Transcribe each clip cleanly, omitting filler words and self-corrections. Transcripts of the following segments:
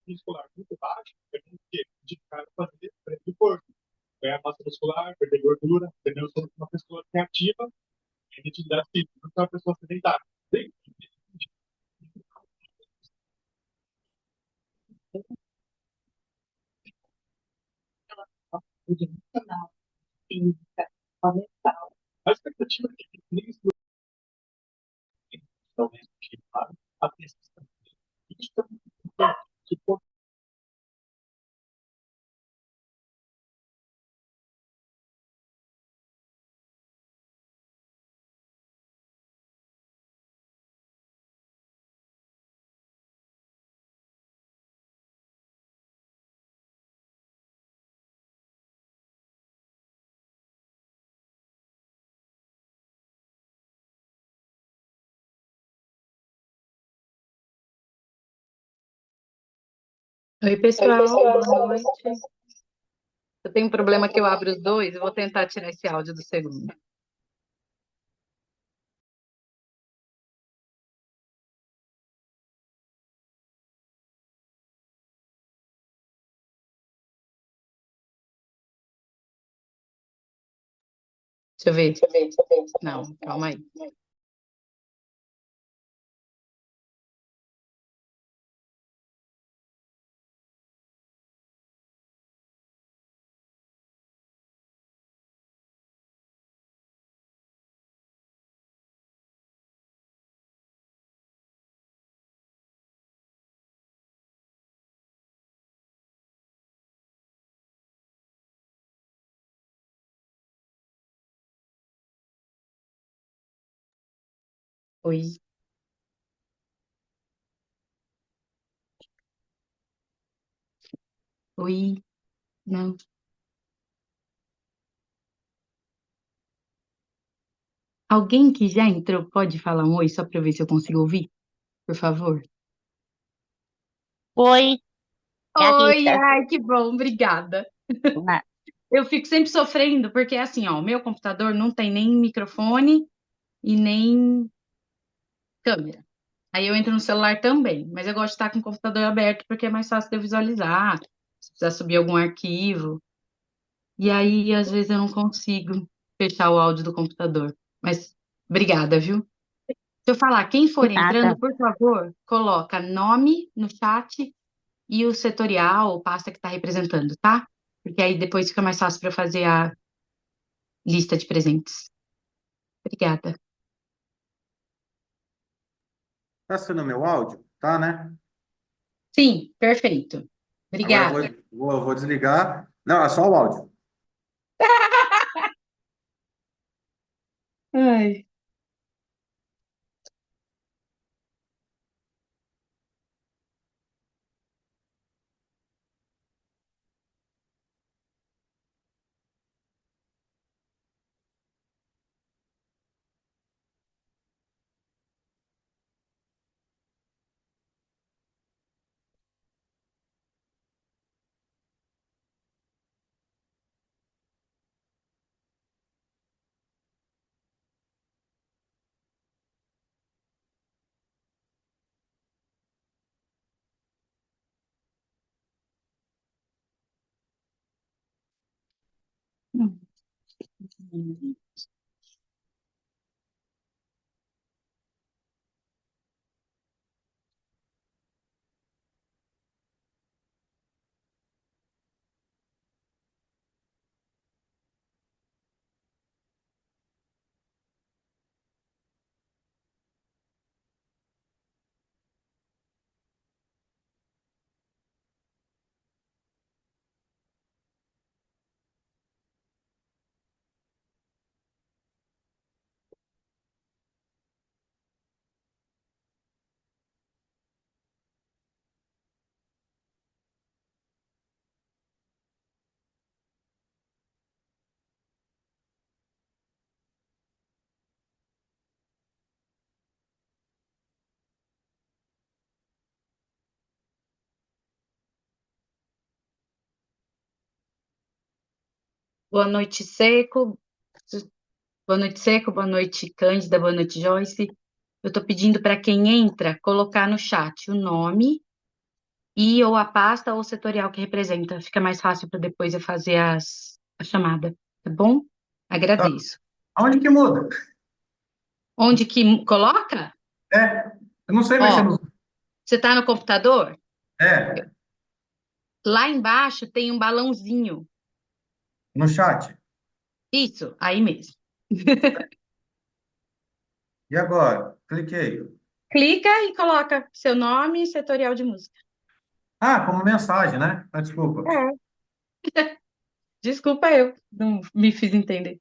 muscular muito baixo, eu tenho que indicar fazer treino de corpo, ganhar massa muscular, perder gordura, entendeu? Eu sou uma pessoa que é ativa em atividade física, não sou uma pessoa sedentária. Sim, a expectativa é que nem talvez a pesquisa. Isso também se for Oi, pessoal, boa noite. Eu tenho um problema que eu abro os dois, eu vou tentar tirar esse áudio do segundo. Deixa eu ver. Não, calma aí. Oi, oi, não. Alguém que já entrou pode falar um oi só para eu ver se eu consigo ouvir, por favor? Oi, é a Oi, Rita. ai, que bom, obrigada. Uma- Eu fico sempre sofrendo, porque assim, ó, o meu computador não tem nem microfone e nem câmera. Aí eu entro no celular também, mas eu gosto de estar com o computador aberto porque é mais fácil de eu visualizar, se precisar subir algum arquivo. E aí, às vezes, eu não consigo fechar o áudio do computador. Mas obrigada, viu? Se eu falar quem De for entrando, nada. por favor, coloca nome no chat e o setorial ou pasta que está representando, tá? Porque aí depois fica mais fácil para eu fazer a lista de presentes. Obrigada. Tá sendo meu áudio? Tá, né? Sim, perfeito. Agora Obrigada. eu vou desligar. Não, é só o áudio. Ai. Boa noite, Seco. Boa noite, Seco. Boa noite, Cândida. Boa noite, Joyce. Eu estou pedindo para quem entra colocar no chat o nome e ou a pasta ou o setorial que representa. Fica mais fácil para depois eu fazer a chamada, tá bom? Tá. Agradeço. Aonde que muda? Onde que coloca? É, eu não sei mexer Ó, no. você tá no computador? É, Lá embaixo tem um balãozinho. no chat. Isso, aí mesmo. E agora? Cliquei. Clica e coloca seu nome e setorial de música. Ah, como mensagem, né? Ah, desculpa. É. Desculpa, eu não me fiz entender.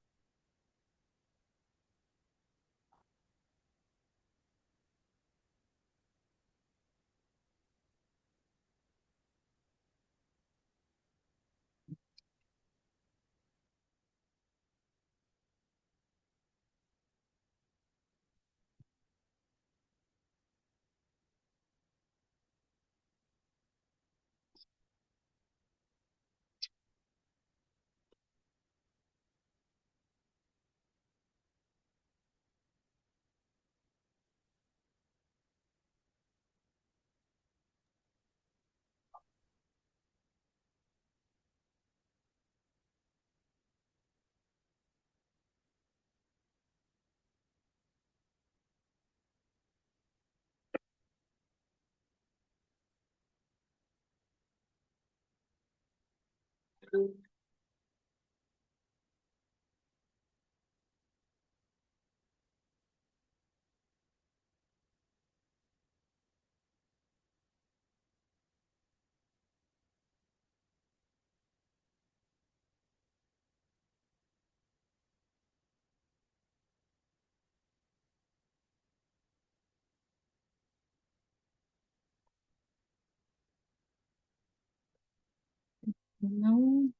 Não.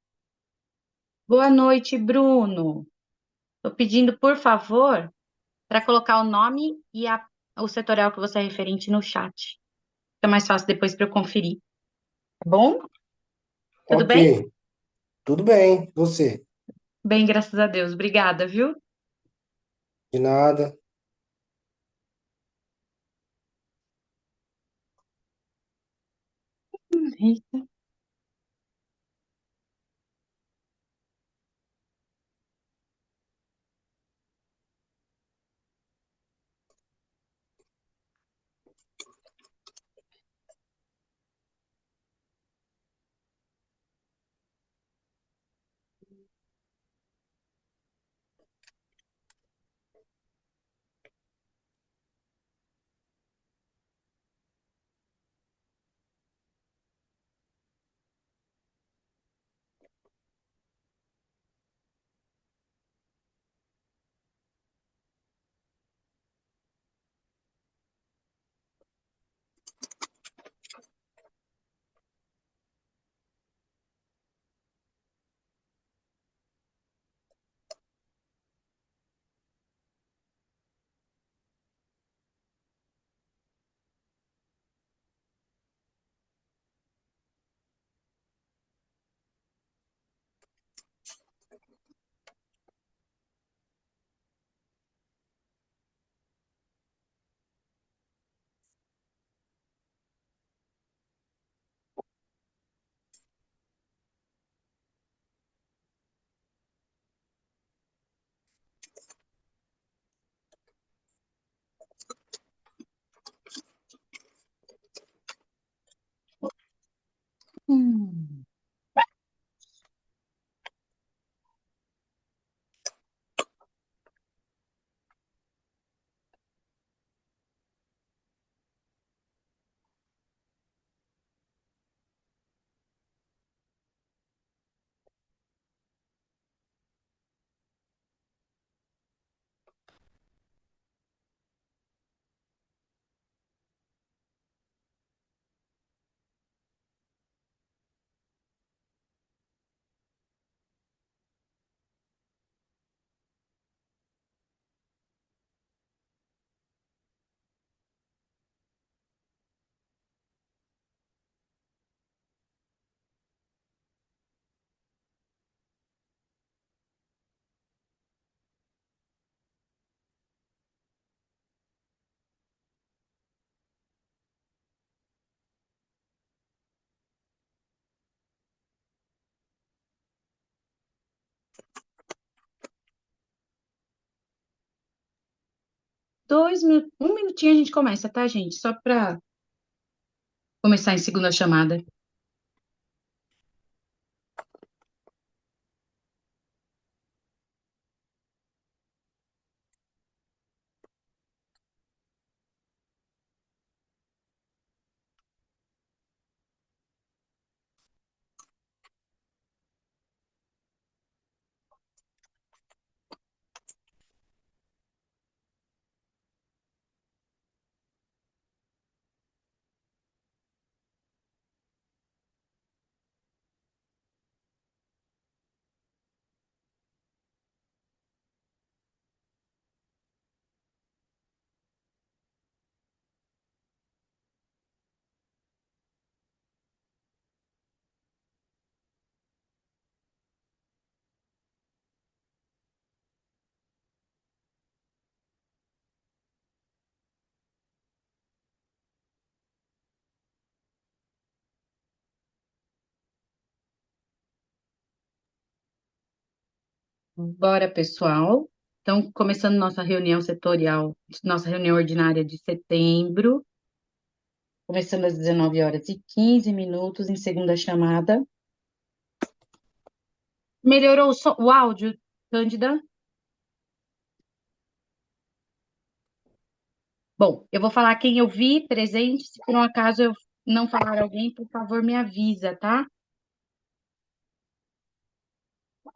Boa noite, Bruno. Estou pedindo, por favor, para colocar o nome e o setorial que você é referente no chat. Fica mais fácil depois para eu conferir. Tá bom? Tudo Ok, bem? tudo bem. Você? Bem, graças a Deus. Obrigada, viu? De nada. Eita. um minutinho a gente começa, tá, gente? Só para começar em segunda chamada. Bora, pessoal. Então, começando nossa reunião setorial, nossa reunião ordinária de setembro, começando às 19h15, em segunda chamada. Melhorou o áudio, Cândida? Bom, eu vou falar quem eu vi presente. Se por um acaso eu não falar alguém, por favor, me avisa, tá?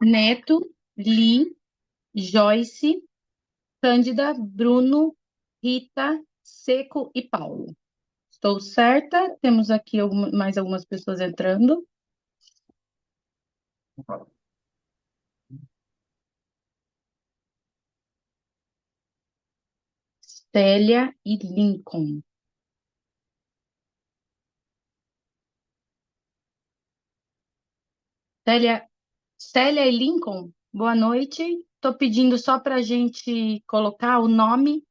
Neto, Li, Joyce, Cândida, Bruno, Rita, Seco e Paulo. Estou certa? Temos aqui mais algumas pessoas entrando. Célia e Lincoln. Célia e Lincoln, boa noite. Estou pedindo só para a gente colocar o nome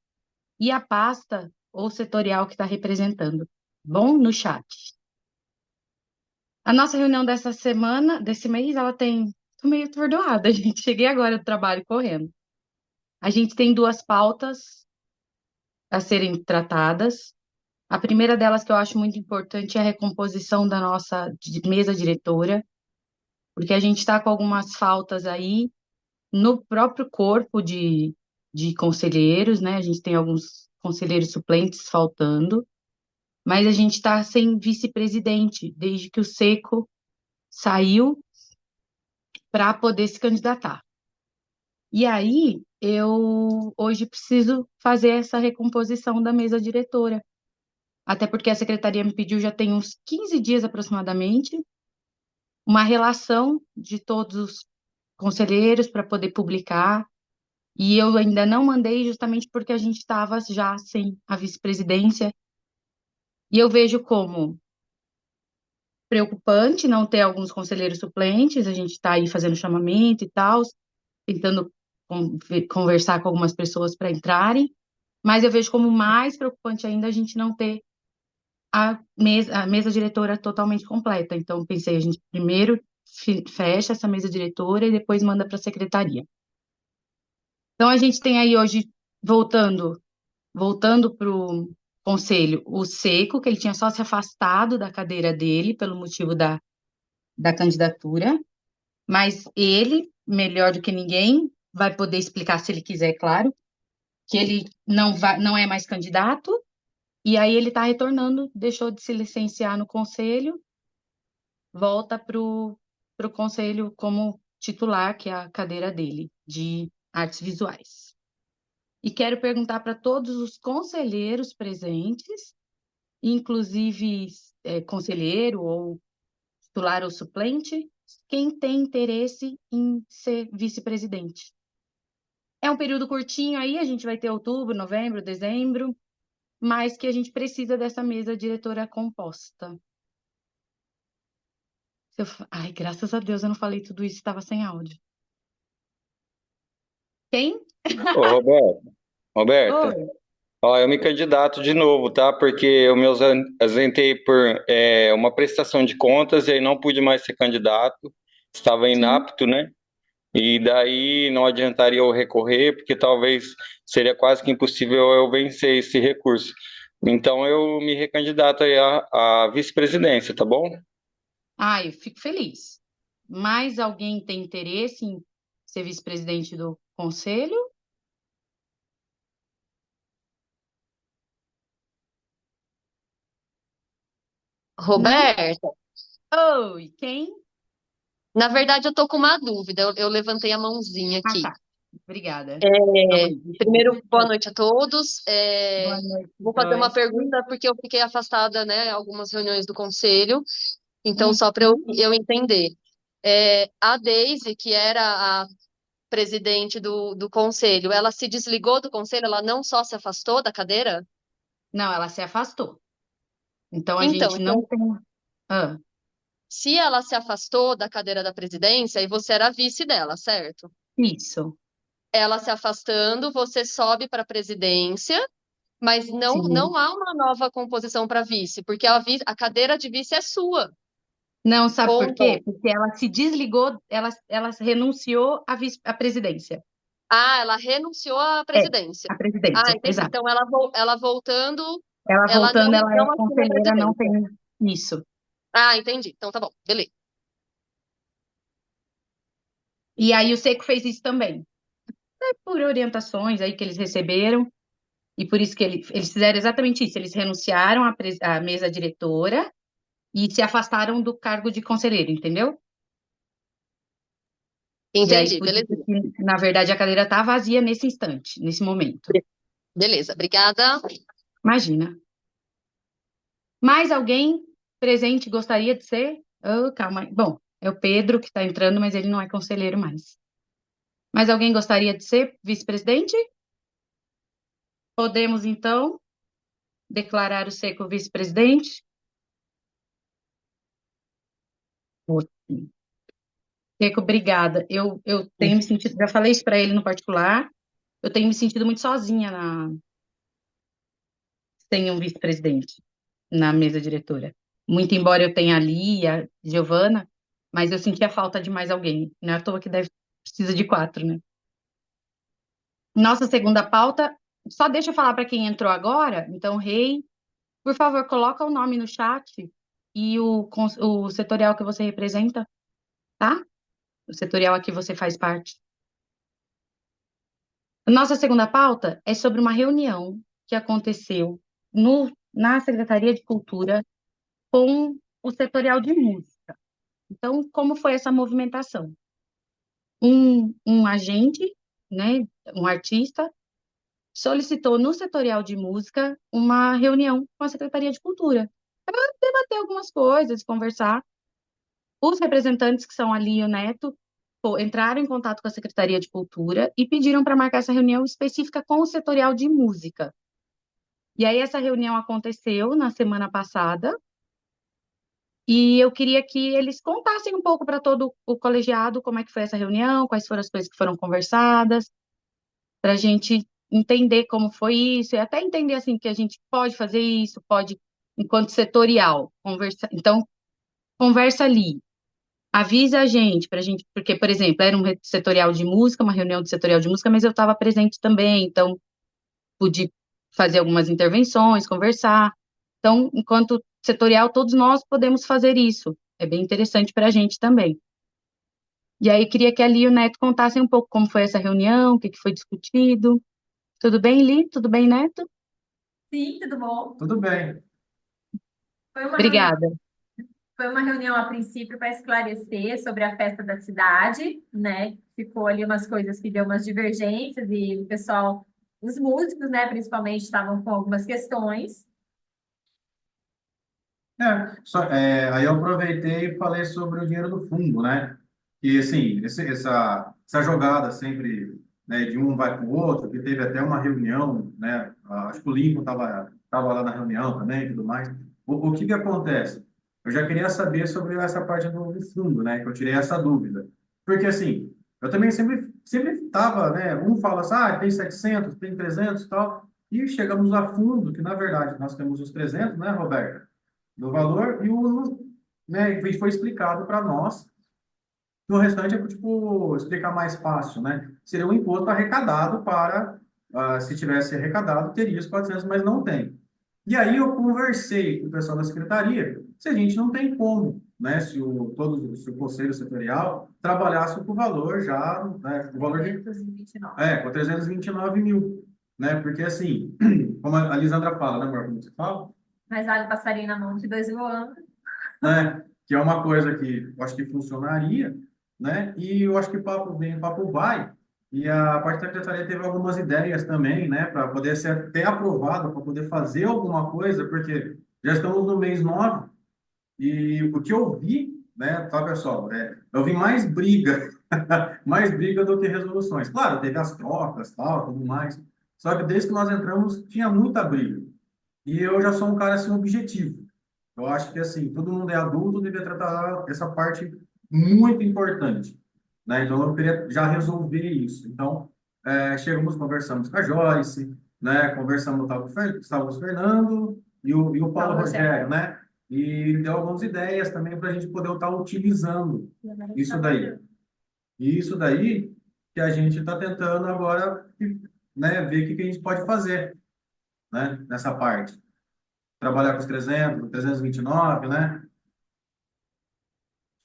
e a pasta ou setorial que está representando. Bom, no chat. A nossa reunião dessa semana, desse mês, ela tem. Estou meio atordoada, gente. Cheguei agora do trabalho correndo. A gente tem duas pautas a serem tratadas. A primeira delas, que eu acho muito importante, é a recomposição da nossa mesa diretora, porque a gente está com algumas faltas aí no próprio corpo de conselheiros, né? A gente tem alguns conselheiros suplentes faltando, mas a gente está sem vice-presidente, desde que o Seco saiu para poder se candidatar. E aí, eu hoje preciso fazer essa recomposição da mesa diretora, até porque a secretaria me pediu já tem uns 15 dias aproximadamente, uma relação de todos os conselheiros para poder publicar. E eu ainda não mandei justamente porque a gente estava já sem a vice-presidência. E eu vejo como preocupante não ter alguns conselheiros suplentes. A gente está aí fazendo chamamento e tal, tentando conversar com algumas pessoas para entrarem. Mas eu vejo como mais preocupante ainda a gente não ter a mesa diretora totalmente completa. Então, pensei, a gente primeiro fecha essa mesa diretora e depois manda para a secretaria. Então, a gente tem aí hoje, voltando para o conselho, o Seco, que ele tinha só se afastado da cadeira dele pelo motivo da candidatura, mas ele, melhor do que ninguém, vai poder explicar se ele quiser, claro, que ele não é mais candidato, e aí ele está retornando, deixou de se licenciar no conselho, volta para o conselho como titular, que é a cadeira dele, de artes visuais. E quero perguntar para todos os conselheiros presentes, inclusive conselheiro ou titular ou suplente, quem tem interesse em ser vice-presidente. É um período curtinho aí, a gente vai ter outubro, novembro, dezembro, mas que a gente precisa dessa mesa diretora composta. Ai, graças a Deus eu não falei tudo isso, estava sem áudio. Quem? Ô, Roberta, Oi. ó, eu me candidato de novo, tá? Porque eu me ausentei por uma prestação de contas e aí não pude mais ser candidato, estava Sim. inapto, né? E daí não adiantaria eu recorrer, porque talvez seria quase que impossível eu vencer esse recurso. Então eu me recandidato aí à vice-presidência, tá bom? Ah, eu fico feliz. Mais alguém tem interesse em ser vice-presidente do conselho? Não? Roberta, Oi, quem? na verdade eu tô com uma dúvida. Eu levantei a mãozinha Ah, aqui. tá. Obrigada. Calma É, aí, deixa eu primeiro, boa ver. noite a todos. Boa noite, Vou fazer uma Joyce. pergunta porque eu fiquei afastada, né, em algumas reuniões do conselho. Então, Uhum. só para eu entender. A Deise, que era a presidente do conselho, ela se desligou do conselho? Ela não só se afastou da cadeira? Não, ela se afastou. Então a Então, gente não então, tem. Ah, se ela se afastou da cadeira da presidência, e você era vice dela, certo? isso. Ela se afastando, você sobe para a presidência, mas Sim. não há uma nova composição para vice, porque a cadeira de vice é sua, Não, sabe ou por quê? não? Porque ela se desligou, ela renunciou à presidência. Ah, ela renunciou à É, presidência. à Ah, presidência, entendi. exato. Então, ela voltando, Ela ela voltando, ela é não assume a conselheira, não tem presidência. isso. Ah, entendi. Então, tá bom, beleza. E aí o Seco fez isso também. É por orientações aí que eles receberam, e por isso que eles fizeram exatamente isso. Eles renunciaram à mesa diretora e se afastaram do cargo de conselheiro, entendeu? E aí, Entendi, por isso beleza. que, na verdade, a cadeira está vazia nesse instante, nesse momento. Beleza, obrigada. Imagina. Mais alguém presente gostaria de ser? Oh, calma aí. Bom, é o Pedro que está entrando, mas ele não é conselheiro mais. Mais alguém gostaria de ser vice-presidente? Podemos, então, declarar o Seco vice-presidente? Ótimo. Seco, obrigada. Eu tenho me sentido, já falei isso para ele no particular, eu tenho me sentido muito sozinha sem um vice-presidente na mesa diretora. Muito embora eu tenha ali a Giovana, mas eu sentia falta de mais alguém. Não é à toa que precisa de 4, né? Nossa segunda pauta, só deixa eu falar para quem entrou agora. Então, Rei, por favor, coloca o nome no chat e o setorial que você representa, tá? O setorial a que você faz parte. Nossa segunda pauta é sobre uma reunião que aconteceu na Secretaria de Cultura com o setorial de música. Então, como foi essa movimentação? Um agente, né, um artista, solicitou no setorial de música uma reunião com a Secretaria de Cultura para debater algumas coisas, conversar. Os representantes que são ali, o Neto, entraram em contato com a Secretaria de Cultura e pediram para marcar essa reunião específica com o setorial de música. E aí essa reunião aconteceu na semana passada e eu queria que eles contassem um pouco para todo o colegiado como é que foi essa reunião, quais foram as coisas que foram conversadas, para a gente entender como foi isso, e até entender assim que a gente pode fazer isso, pode, enquanto setorial, conversar. Então, conversa ali, avisa a gente, para a gente, porque, por exemplo, era um setorial de música, uma reunião de setorial de música, mas eu estava presente também, então pude fazer algumas intervenções, conversar. Então, enquanto setorial, todos nós podemos fazer isso. É bem interessante para a gente também. E aí, queria que a Li e o Neto contassem um pouco como foi essa reunião, o que foi discutido. Tudo bem, Li? Tudo bem, Neto? Sim, tudo bom? Tudo bem. Foi uma reunião, Obrigada. foi uma reunião a princípio para esclarecer sobre a festa da cidade, né? Ficou ali umas coisas que deu umas divergências e o pessoal, os músicos, né, principalmente, estavam com algumas questões. Aí eu aproveitei e falei sobre o dinheiro do fundo, né? E assim, essa jogada sempre, né, de um vai para o outro, que teve até uma reunião, né? Acho que o Lincoln tava lá na reunião também e tudo mais. O que que acontece? Eu já queria saber sobre essa parte do fundo, né? Que eu tirei essa dúvida. Porque assim, eu também sempre tava, né? Um fala assim, tem 700, tem 300 e tal. E chegamos a fundo, que na verdade nós temos os 300, né, Roberto? Do valor, e né, foi explicado para nós No restante é, tipo, explicar mais fácil, né? Seria um imposto arrecadado para, se tivesse arrecadado, teria os 400, mas não tem. E aí eu conversei com o pessoal da secretaria se a gente não tem como, né? Se o conselho setorial trabalhasse com o valor já, né? O valor de 329. com 329 mil, né? Porque assim, como a Lisandra fala, né, amor? Como você fala? Mas vale passarinho na mão de dois voando. Né? Que é uma coisa que eu acho que funcionaria, né? E eu acho que papo vem, papo vai. E a parte da secretaria teve algumas ideias também, né? Para poder ser até aprovado, para poder fazer alguma coisa, porque já estamos no mês 9 e o que eu vi, né, tá, pessoal? Eu vi mais briga, mais briga do que resoluções. Claro, teve as trocas, tal, tudo mais. Só que desde que nós entramos, tinha muita briga. E eu já sou um cara assim objetivo. Eu acho que assim, todo mundo é adulto, devia tratar essa parte muito importante, né? Então eu queria já resolver isso. Então, chegamos, conversamos com a Joyce, né? Conversamos com o Gustavo Fernando e o Paulo Paulo Rogério, Rogério. né? E ele deu algumas ideias também para a gente poder estar utilizando E agora a gente isso tá daí. mandando. E isso daí que a gente está tentando agora, né? Ver o que que a gente pode fazer, né? Nessa parte. Trabalhar com os 300, 329, né?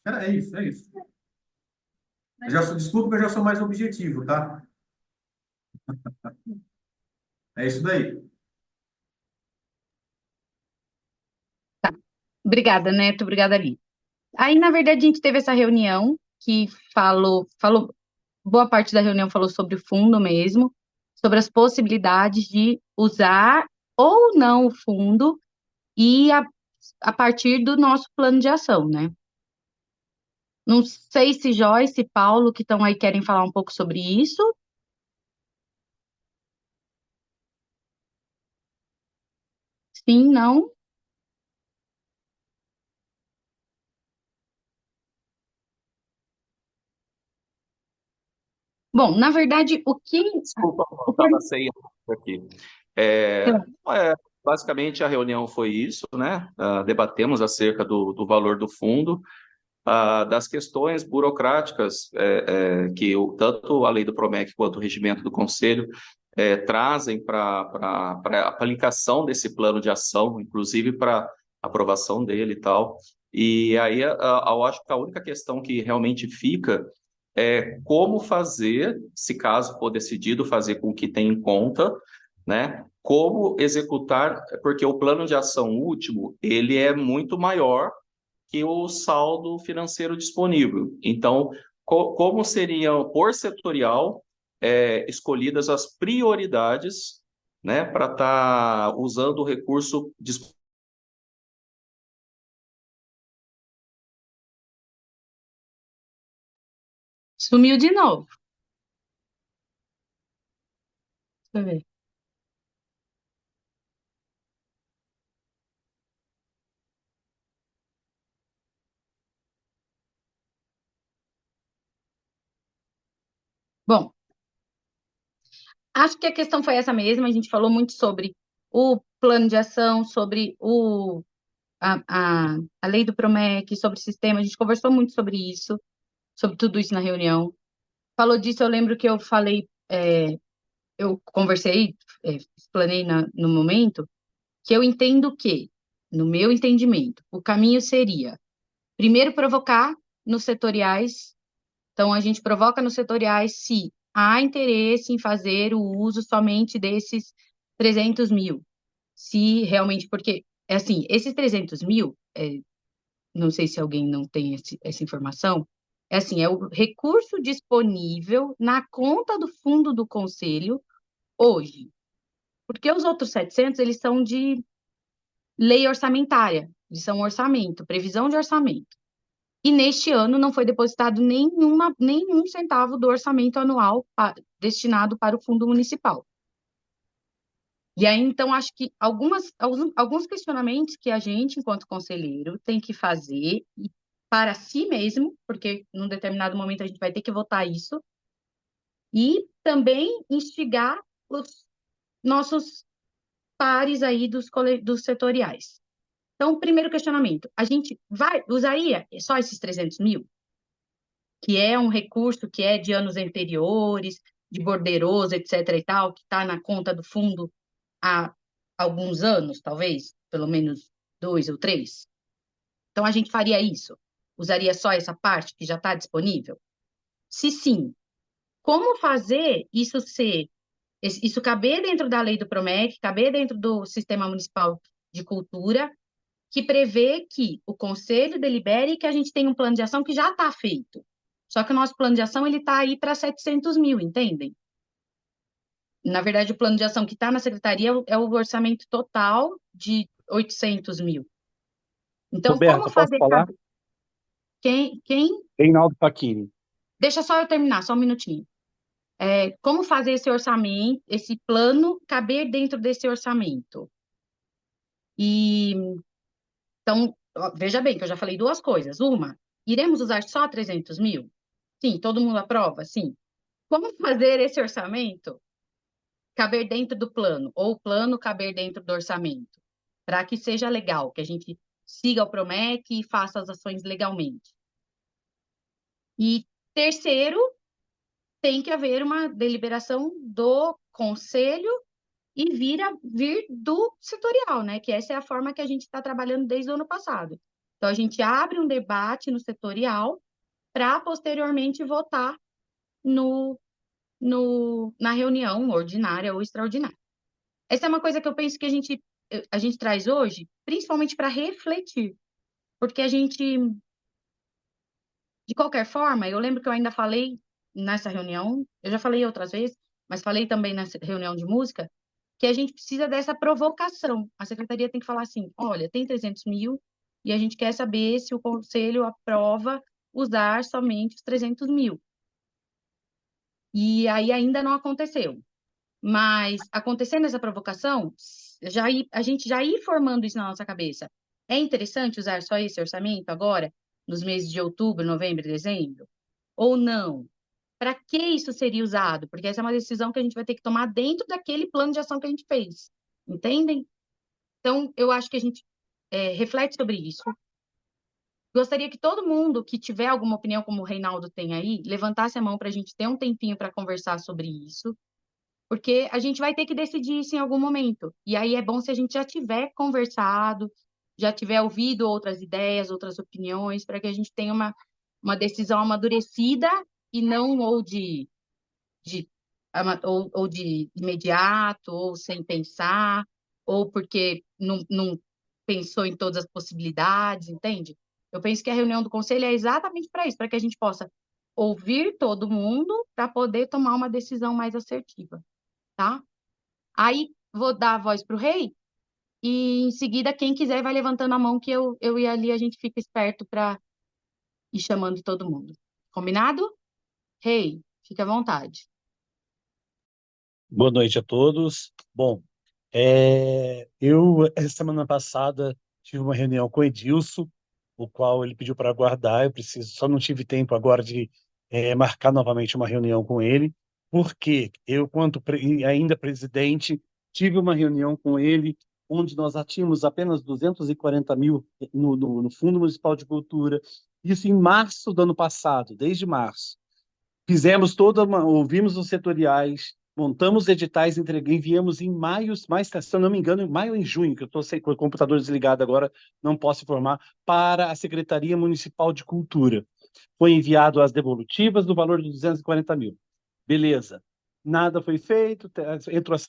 É isso, é isso. Desculpa que eu já sou mais objetivo, tá? É isso daí. Obrigada, Neto. Obrigada, Ali. Aí, na verdade, a gente teve essa reunião que falou, boa parte da reunião falou sobre o fundo mesmo, sobre as possibilidades de usar ou não o fundo e a partir do nosso plano de ação, né? Não sei se Joyce e Paulo, que estão aí, querem falar um pouco sobre isso. Sim, não? Bom, na verdade, Desculpa, eu o que estava sem aqui. Basicamente, a reunião foi isso, né? Debatemos acerca do valor do fundo, das questões burocráticas que tanto a lei do PROMEC quanto o regimento do Conselho trazem para a aplicação desse plano de ação, inclusive para aprovação dele e tal. E aí, eu acho que a única questão que realmente fica é como fazer, se caso for decidido fazer com que tenha em conta, né? Como executar, porque o plano de ação último, ele é muito maior que o saldo financeiro disponível. Então, como seriam, por setorial, escolhidas as prioridades, né, para estar usando o recurso disponível. sumiu de novo. Deixa eu ver. Bom, acho que a questão foi essa mesma. A gente falou muito sobre o plano de ação, sobre a lei do PROMEC, sobre o sistema. A gente conversou muito sobre isso, sobre tudo isso na reunião. Falou disso, eu lembro que eu falei, eu conversei, explanei no momento, que eu entendo que, no meu entendimento, o caminho seria, primeiro, provocar nos setoriais. Então, a gente provoca nos setoriais se há interesse em fazer o uso somente desses 300 mil. Se realmente, porque, é assim, esses 300 mil, não sei se alguém não tem essa informação, é assim, é o recurso disponível na conta do fundo do conselho hoje. Porque os outros 700, eles são de lei orçamentária, eles são orçamento, previsão de orçamento. E neste ano não foi depositado nenhum centavo do orçamento anual destinado para o fundo municipal. E aí, então, acho que alguns questionamentos que a gente, enquanto conselheiro, tem que fazer para si mesmo, porque num determinado momento a gente vai ter que votar isso, e também instigar os nossos pares aí dos setoriais. Então, primeiro questionamento, a gente usaria só esses 300 mil? que é um recurso que é de anos anteriores, de borderoso, etc. e tal, que está na conta do fundo há alguns anos, talvez, pelo menos 2 ou 3. Então, a gente faria isso? Usaria só essa parte que já está disponível? Se sim, como fazer isso caber dentro da lei do PROMEC, caber dentro do Sistema Municipal de Cultura, que prevê que o Conselho delibere e que a gente tem um plano de ação que já está feito. Só que o nosso plano de ação ele está aí para 700 mil, entendem? Na verdade, o plano de ação que está na secretaria é o orçamento total de 800 mil. Então, como Roberta, posso fazer falar? caber? Quem? Reinaldo Facchini. Deixa só eu terminar, só um minutinho. Como fazer esse orçamento, esse plano caber dentro desse orçamento? E então, ó, veja bem que eu já falei 2 coisas. Uma, iremos usar só 300 mil? Sim, todo mundo aprova? Sim. Como fazer esse orçamento caber dentro do plano, ou o plano caber dentro do orçamento, para que seja legal, que a gente siga o PROMEC e faça as ações legalmente. E terceiro, tem que haver uma deliberação do conselho e vir do setorial, né? Que essa é a forma que a gente está trabalhando desde o ano passado. Então, a gente abre um debate no setorial para posteriormente votar na reunião ordinária ou extraordinária. Essa é uma coisa que eu penso que a gente traz hoje, principalmente para refletir, porque a gente, de qualquer forma, eu lembro que eu ainda falei nessa reunião, eu já falei outras vezes, mas falei também nessa reunião de música, que a gente precisa dessa provocação. A secretaria tem que falar assim, olha, tem 300 mil e a gente quer saber se o conselho aprova usar somente os 300 mil. E aí ainda não aconteceu. Mas acontecendo essa provocação, a gente já ir formando isso na nossa cabeça. É interessante usar só esse orçamento agora, nos meses de outubro, novembro e dezembro? Ou não? Para que isso seria usado? Porque essa é uma decisão que a gente vai ter que tomar dentro daquele plano de ação que a gente fez. Entendem? Então, eu acho que a gente reflete sobre isso. Gostaria que todo mundo que tiver alguma opinião, como o Reinaldo tem aí, levantasse a mão para a gente ter um tempinho para conversar sobre isso, porque a gente vai ter que decidir isso em algum momento. E aí é bom se a gente já tiver conversado, já tiver ouvido outras ideias, outras opiniões, para que a gente tenha uma decisão amadurecida e não ou de imediato, ou sem pensar, ou porque não pensou em todas as possibilidades, entende? Eu penso que a reunião do conselho é exatamente para isso, para que a gente possa ouvir todo mundo para poder tomar uma decisão mais assertiva, tá? Aí vou dar a voz para o rei e em seguida quem quiser vai levantando a mão que eu e ali a gente fica esperto para ir chamando todo mundo. Combinado? Rei, fica à vontade. Boa noite a todos. Bom, eu, essa semana passada, tive uma reunião com o Edilson, o qual ele pediu para aguardar. Só não tive tempo agora de marcar novamente uma reunião com ele, porque eu, quanto ainda presidente, tive uma reunião com ele, onde nós tínhamos apenas 240 mil no Fundo Municipal de Cultura, isso em março do ano passado, desde março. Fizemos ouvimos os setoriais, montamos editais, enviamos em maio, se eu não me engano, em maio ou em junho, que eu estou com o computador desligado agora, não posso informar, para a Secretaria Municipal de Cultura. Foi enviado as devolutivas do valor de 240 mil. Beleza. Nada foi feito,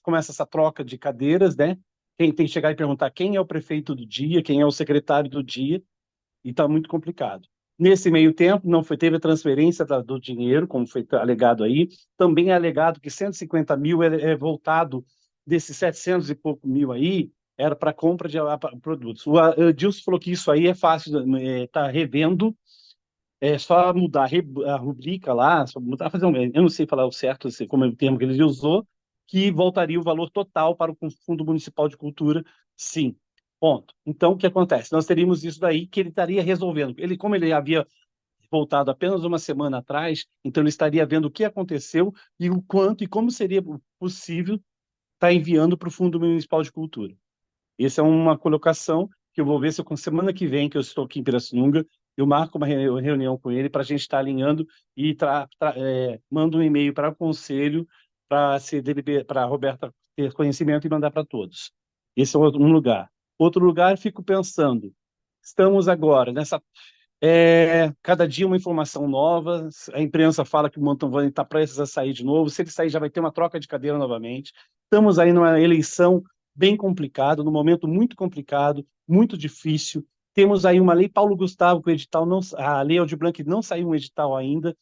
começa essa troca de cadeiras, né? Tem que chegar e perguntar quem é o prefeito do dia, quem é o secretário do dia, e está muito complicado. Nesse meio tempo, teve a transferência do dinheiro, como foi alegado aí. Também é alegado que 150 mil é voltado desses 700 e pouco mil aí, era para compra de produtos. O Edilson falou que isso aí é fácil, está revendo, é só mudar a rubrica lá, só mudar, eu não sei falar o certo, como é o termo que ele usou, que voltaria o valor total para o Fundo Municipal de Cultura, sim. Ponto. Então, o que acontece? Nós teríamos isso daí que ele estaria resolvendo. Como ele havia voltado apenas uma semana atrás, então ele estaria vendo o que aconteceu e o quanto e como seria possível estar enviando para o Fundo Municipal de Cultura. Essa é uma colocação que eu vou ver se semana que vem, que eu estou aqui em Pirassununga, eu marco uma reunião com ele para a gente estar alinhando e mando um e-mail para o conselho para a Roberta ter conhecimento e mandar para todos. Esse é um lugar. Outro lugar, eu fico pensando, estamos agora nessa cada dia uma informação nova. A imprensa fala que o Mantovani está prestes a sair de novo. Se ele sair, já vai ter uma troca de cadeira novamente. Estamos aí numa eleição bem complicada, num momento muito complicado, muito difícil. Temos aí uma lei Paulo Gustavo, que o edital não, a lei Aldir Blanc não saiu um edital ainda.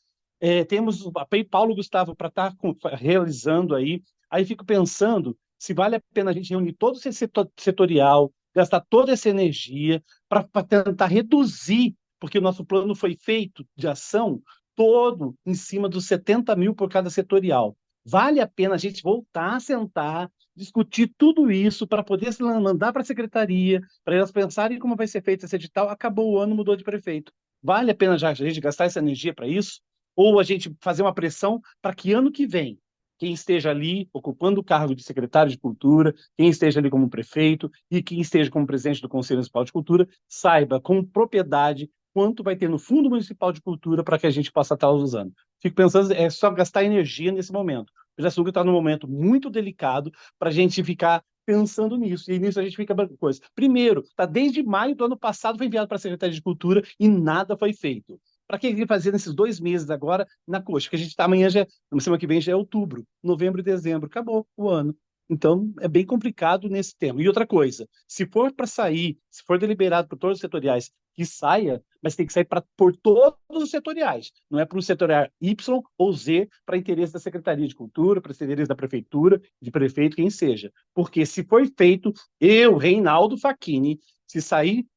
Temos a lei Paulo Gustavo para estar realizando aí. Aí fico pensando se vale a pena a gente reunir todo esse setorial, gastar toda essa energia para tentar reduzir, porque o nosso plano foi feito de ação todo em cima dos 70 mil por cada setorial. Vale a pena a gente voltar a sentar, discutir tudo isso para poder mandar para a secretaria, para elas pensarem como vai ser feito esse edital. Acabou o ano, mudou de prefeito. Vale a pena já a gente gastar essa energia para isso? Ou a gente fazer uma pressão para que ano que vem, quem esteja ali ocupando o cargo de secretário de Cultura, quem esteja ali como prefeito e quem esteja como presidente do Conselho Municipal de Cultura, saiba com propriedade quanto vai ter no Fundo Municipal de Cultura para que a gente possa estar usando. Fico pensando, é só gastar energia nesse momento. O Pirassununga está num momento muito delicado para a gente ficar pensando nisso. E nisso a gente fica coisa. Primeiro, está desde maio do ano passado, foi enviado para a Secretaria de Cultura e nada foi feito. Para que fazer nesses 2 meses agora na coxa? Que a gente está amanhã, na semana que vem já é outubro, novembro e dezembro. Acabou o ano. Então, é bem complicado nesse tema. E outra coisa, se for para sair, se for deliberado por todos os setoriais, que saia, mas tem que sair por todos os setoriais. Não é para o setorial Y ou Z para interesse da Secretaria de Cultura, para interesse da Prefeitura, de prefeito, quem seja. Porque se for feito, eu, Reinaldo Facchini, se sair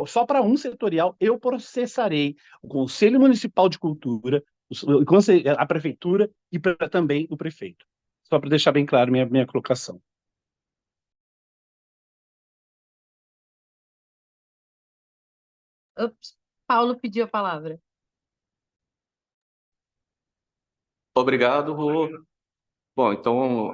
só para um setorial, eu processarei o Conselho Municipal de Cultura, a Prefeitura e também o prefeito. Só para deixar bem claro minha colocação. Ups, Paulo pediu a palavra. Obrigado, Rô. Bom, então,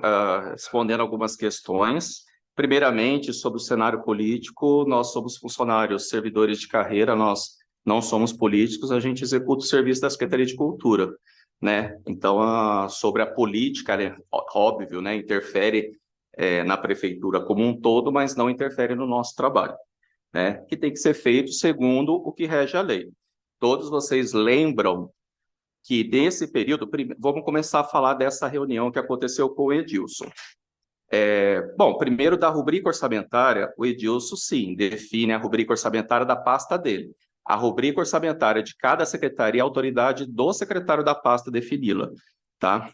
respondendo algumas questões. Primeiramente, sobre o cenário político, nós somos funcionários, servidores de carreira, nós não somos políticos, a gente executa o serviço da Secretaria de Cultura, né? Então, sobre a política, né, óbvio, né, interfere na prefeitura como um todo, mas não interfere no nosso trabalho, né? Que tem que ser feito segundo o que rege a lei. Todos vocês lembram que nesse período, vamos começar a falar dessa reunião que aconteceu com o Edilson. Bom, primeiro da rubrica orçamentária, o Edilson, sim, define a rubrica orçamentária da pasta dele. A rubrica orçamentária de cada secretaria, a autoridade do secretário da pasta defini-la, tá?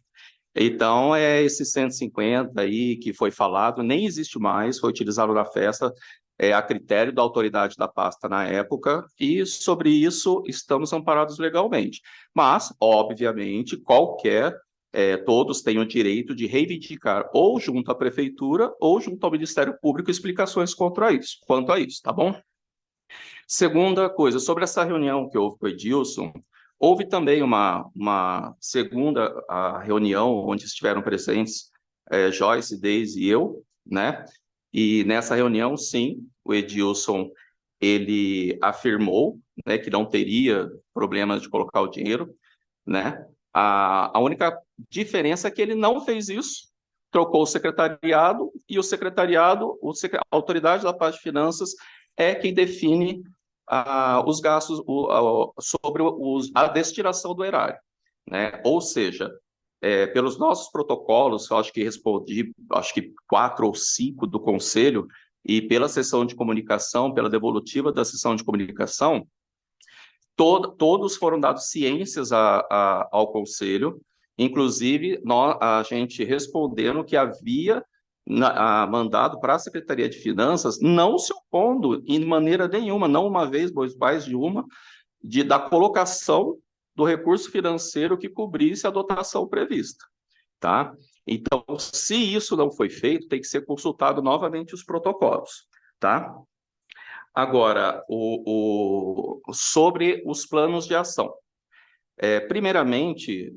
Então, esse 150 aí que foi falado, nem existe mais, foi utilizado na festa, a critério da autoridade da pasta na época, e sobre isso estamos amparados legalmente. Mas, obviamente, todos têm o direito de reivindicar ou junto à prefeitura ou junto ao Ministério Público explicações quanto a isso, tá bom? Segunda coisa, sobre essa reunião que houve com o Edilson, houve também uma segunda reunião onde estiveram presentes Joyce, Deise e eu, né? E nessa reunião, sim, o Edilson, ele afirmou, né, que não teria problemas de colocar o dinheiro, né? A única diferença é que ele não fez isso, trocou o secretariado, e o secretariado, a autoridade da pasta de finanças é quem define os gastos sobre a destinação do erário, né? Ou seja, pelos nossos protocolos, eu acho que respondi, 4 ou 5 do Conselho, e pela sessão de comunicação, pela devolutiva da sessão de comunicação, todos foram dados ciências ao Conselho, inclusive a gente respondendo que havia mandado para a Secretaria de Finanças, não se opondo em maneira nenhuma, não uma vez, mas mais de uma, da colocação do recurso financeiro que cobrisse a dotação prevista, tá? Então, se isso não foi feito, tem que ser consultado novamente os protocolos, tá? Agora, sobre os planos de ação. Primeiramente,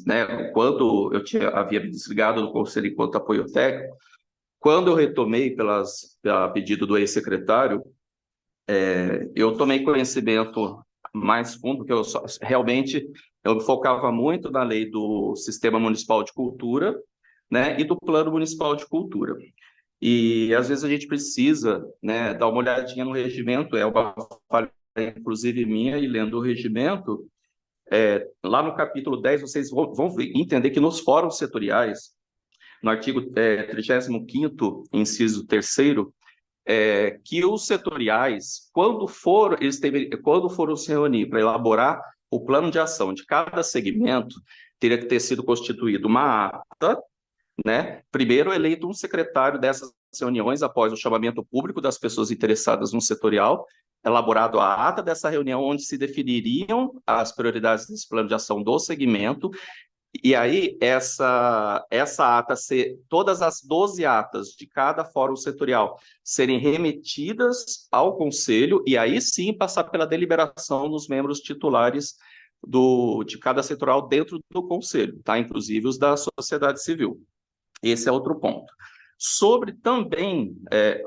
né, quando eu havia me desligado do Conselho enquanto apoio técnico, quando eu retomei pelo pedido do ex-secretário, eu tomei conhecimento mais fundo, que realmente eu focava muito na lei do Sistema Municipal de Cultura, né, e do Plano Municipal de Cultura. E às vezes a gente precisa, né, dar uma olhadinha no regimento, é uma falha, inclusive minha, e lendo o regimento, lá no capítulo 10, vocês vão entender que nos fóruns setoriais, no artigo 35º, inciso 3º, que os setoriais, quando foram se reunir para elaborar o plano de ação de cada segmento, teria que ter sido constituído uma ata, né? Primeiro eleito um secretário dessas reuniões após o chamamento público das pessoas interessadas no setorial, elaborado a ata dessa reunião onde se definiriam as prioridades desse plano de ação do segmento. E aí, essa ata todas as 12 atas de cada fórum setorial serem remetidas ao conselho, e aí sim passar pela deliberação dos membros titulares de cada setorial dentro do conselho, tá? Inclusive os da sociedade civil. Esse é outro ponto. Sobre também,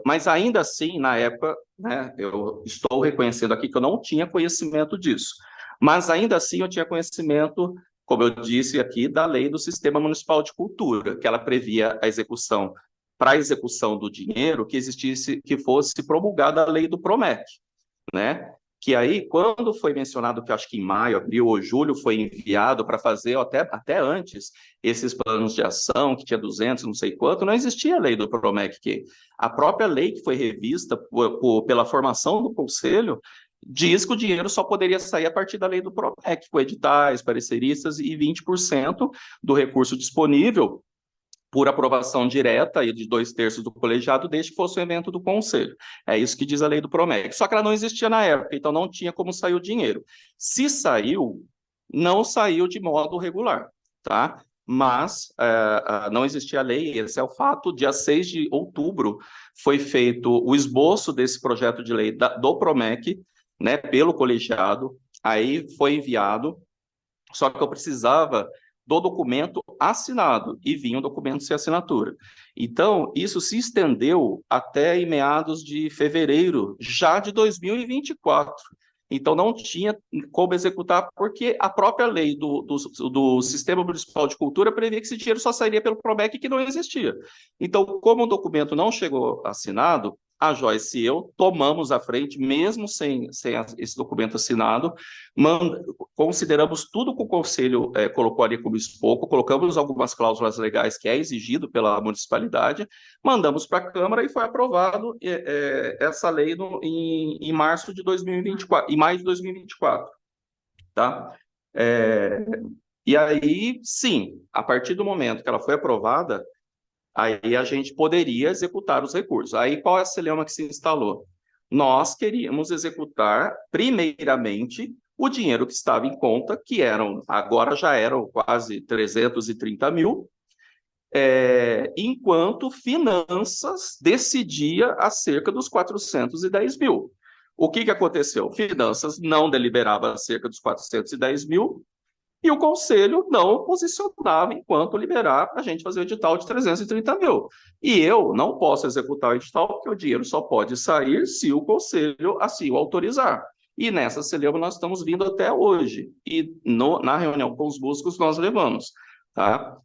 mas ainda assim, na época, né, eu estou reconhecendo aqui que eu não tinha conhecimento disso, mas ainda assim eu tinha conhecimento, como eu disse aqui, da lei do Sistema Municipal de Cultura, que ela previa a execução, para a execução do dinheiro, que fosse promulgada a lei do PROMEC, né? Que aí, quando foi mencionado, que acho que em maio, abril ou julho, foi enviado para fazer, até antes, esses planos de ação, que tinha 200, não sei quanto, não existia a lei do PROMEC, que a própria lei que foi revista pela formação do Conselho, diz que o dinheiro só poderia sair a partir da lei do PROMEC, com editais, pareceristas e 20% do recurso disponível por aprovação direta e de 2/3 do colegiado, desde que fosse um evento do conselho. É isso que diz a lei do PROMEC. Só que ela não existia na época, então não tinha como sair o dinheiro. Se saiu, não saiu de modo regular, tá? Mas não existia a lei, esse é o fato. Dia 6 de outubro foi feito o esboço desse projeto de lei do PROMEC, né, pelo colegiado, aí foi enviado, só que eu precisava do documento assinado, e vinha um documento sem assinatura. Então, isso se estendeu até em meados de fevereiro, já de 2024. Então, não tinha como executar, porque a própria lei do Sistema Municipal de Cultura previa que esse dinheiro só sairia pelo PROMEC, que não existia. Então, como o documento não chegou assinado, a Joyce e eu tomamos a frente, mesmo sem esse documento assinado, consideramos tudo que o Conselho colocou ali como escopo, colocamos algumas cláusulas legais que é exigido pela municipalidade, mandamos para a Câmara e foi aprovado essa lei em março de 2024, em maio de 2024, tá? E aí, sim, a partir do momento que ela foi aprovada, aí a gente poderia executar os recursos. Aí qual é a celeuma que se instalou? Nós queríamos executar, primeiramente, o dinheiro que estava em conta, que agora já eram quase 330 mil, enquanto Finanças decidia acerca dos 410 mil. O que aconteceu? Finanças não deliberava acerca dos 410 mil, e o Conselho não posicionava enquanto liberar para a gente fazer o edital de 330 mil. E eu não posso executar o edital, porque o dinheiro só pode sair se o Conselho assim o autorizar. E nessa celeuma nós estamos vindo até hoje. E na reunião com os músicos nós levamos. Tá?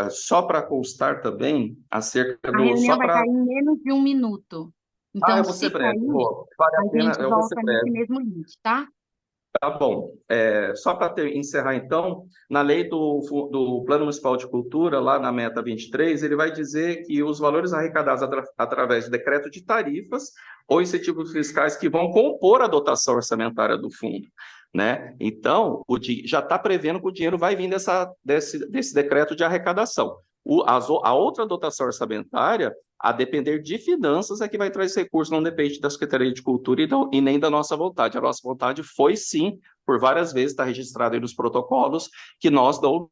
Só para constar também, acerca A do... reunião vai estar em menos de 1 minuto. Então, eu vou se ser breve. sair, Vale a a pena, gente eu vou ser volta breve. nesse mesmo link, tá? Tá bom. Só para encerrar, então, na lei do Plano Municipal de Cultura, lá na meta 23, ele vai dizer que os valores arrecadados através de decreto de tarifas ou incentivos fiscais que vão compor a dotação orçamentária do fundo, né? Então, já está prevendo que o dinheiro vai vir desse decreto de arrecadação. A outra dotação orçamentária, a depender de Finanças, é que vai trazer recurso, não depende da Secretaria de Cultura e nem da nossa vontade. A nossa vontade foi, sim, por várias vezes, está registrado aí nos protocolos, que nós não